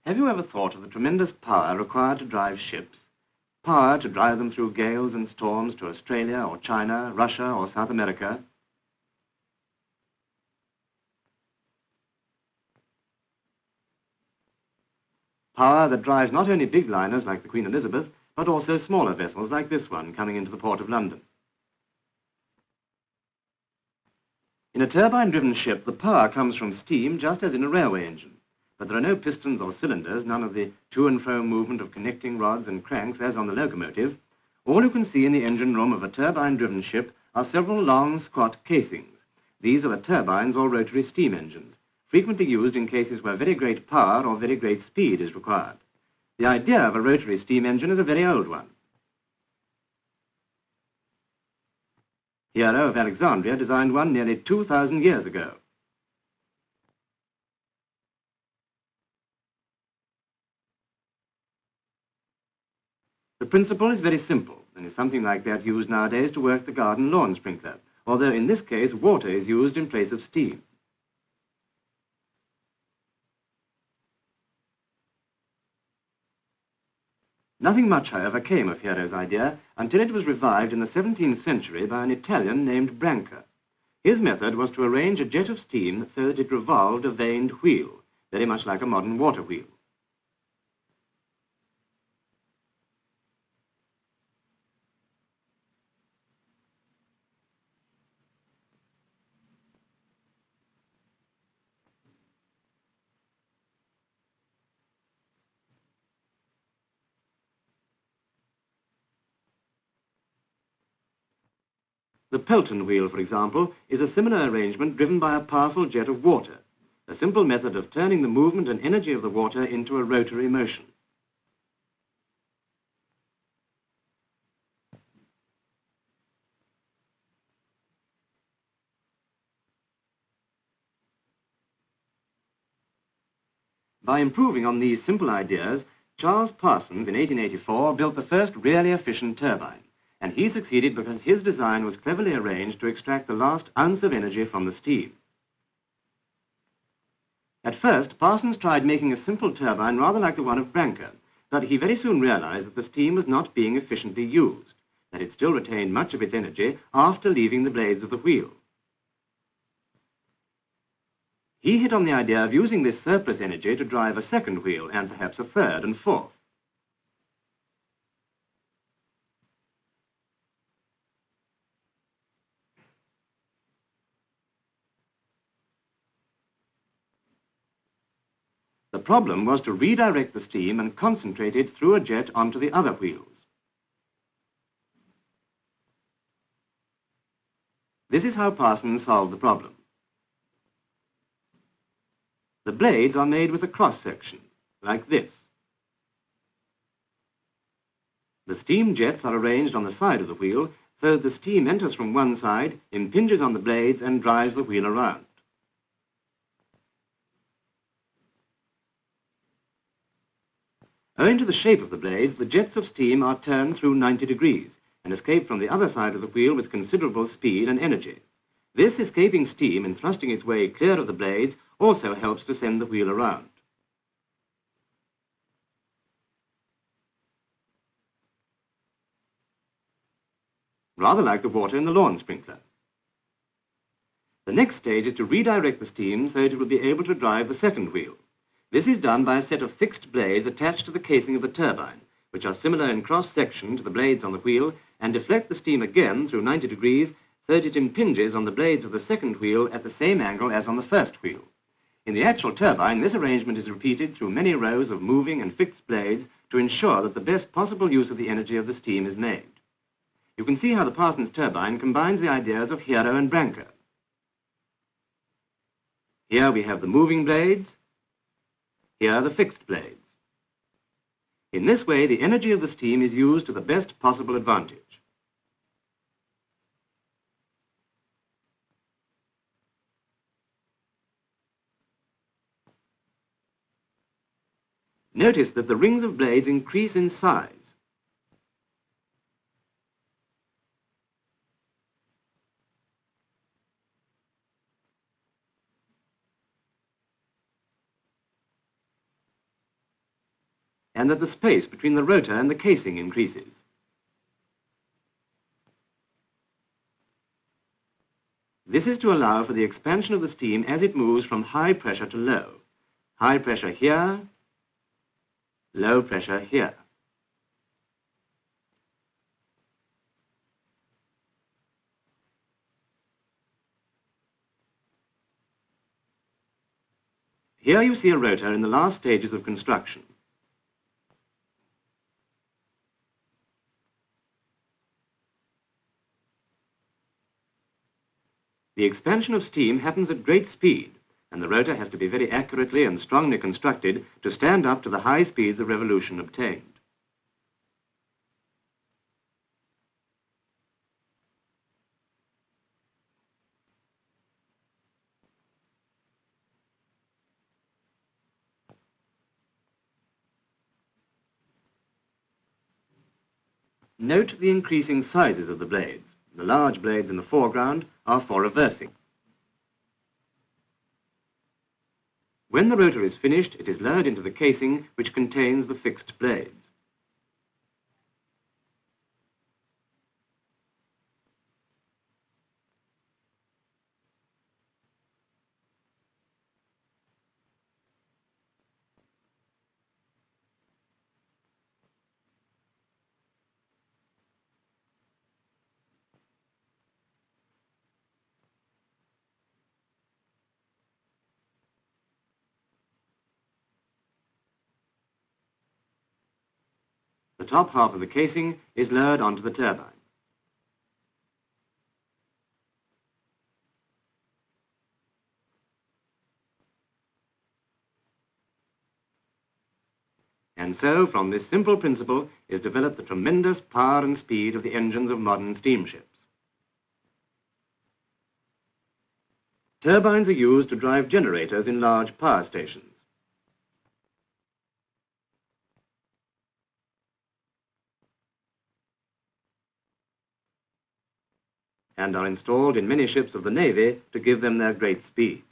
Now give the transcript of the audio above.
Have you ever thought of the tremendous power required to drive ships? Power to drive them through gales and storms to Australia or China, Russia or South America? Power that drives not only big liners like the Queen Elizabeth, but also smaller vessels like this one coming into the port of London. In a turbine-driven ship, the power comes from steam just as in a railway engine. But there are no pistons or cylinders, none of the to and fro movement of connecting rods and cranks as on the locomotive. All you can see in the engine room of a turbine-driven ship are several long, squat casings. These are the turbines or rotary steam engines, frequently used in cases where very great power or very great speed is required. The idea of a rotary steam engine is a very old one. Hero of Alexandria designed one nearly 2,000 years ago. The principle is very simple and is something like that used nowadays to work the garden lawn sprinkler, although in this case water is used in place of steam. Nothing much, however, came of Hero's idea until it was revived in the 17th century by an Italian named Branca. His method was to arrange a jet of steam so that it revolved a vaned wheel, very much like a modern water wheel. The Pelton wheel, for example, is a similar arrangement driven by a powerful jet of water, a simple method of turning the movement and energy of the water into a rotary motion. By improving on these simple ideas, Charles Parsons in 1884 built the first really efficient turbine. And he succeeded because his design was cleverly arranged to extract the last ounce of energy from the steam. At first, Parsons tried making a simple turbine rather like the one of Branca, but he very soon realized that the steam was not being efficiently used, that it still retained much of its energy after leaving the blades of the wheel. He hit on the idea of using this surplus energy to drive a second wheel and perhaps a third and fourth. The problem was to redirect the steam and concentrate it through a jet onto the other wheels. This is how Parsons solved the problem. The blades are made with a cross-section, like this. The steam jets are arranged on the side of the wheel so that the steam enters from one side, impinges on the blades and drives the wheel around. Owing to the shape of the blades, the jets of steam are turned through 90 degrees and escape from the other side of the wheel with considerable speed and energy. This escaping steam in thrusting its way clear of the blades also helps to send the wheel around. Rather like the water in the lawn sprinkler. The next stage is to redirect the steam so that it will be able to drive the second wheel. This is done by a set of fixed blades attached to the casing of the turbine, which are similar in cross-section to the blades on the wheel, and deflect the steam again through 90 degrees so that it impinges on the blades of the second wheel at the same angle as on the first wheel. In the actual turbine, this arrangement is repeated through many rows of moving and fixed blades to ensure that the best possible use of the energy of the steam is made. You can see how the Parsons turbine combines the ideas of Hero and Branca. Here we have the moving blades, here the fixed blades. In this way, the energy of the steam is used to the best possible advantage. Notice that the rings of blades increase in size. and that the space between the rotor and the casing increases. This is to allow for the expansion of the steam as it moves from high pressure to low. High pressure here, low pressure here. Here you see a rotor in the last stages of construction. The expansion of steam happens at great speed, and the rotor has to be very accurately and strongly constructed to stand up to the high speeds of revolution obtained. Note the increasing sizes of the blades. The large blades in the foreground are for reversing. When the rotor is finished, it is lowered into the casing which contains the fixed blades. The top half of the casing is lowered onto the turbine. And so, from this simple principle is developed the tremendous power and speed of the engines of modern steamships. Turbines are used to drive generators in large power stations. And are installed in many ships of the Navy to give them their great speed.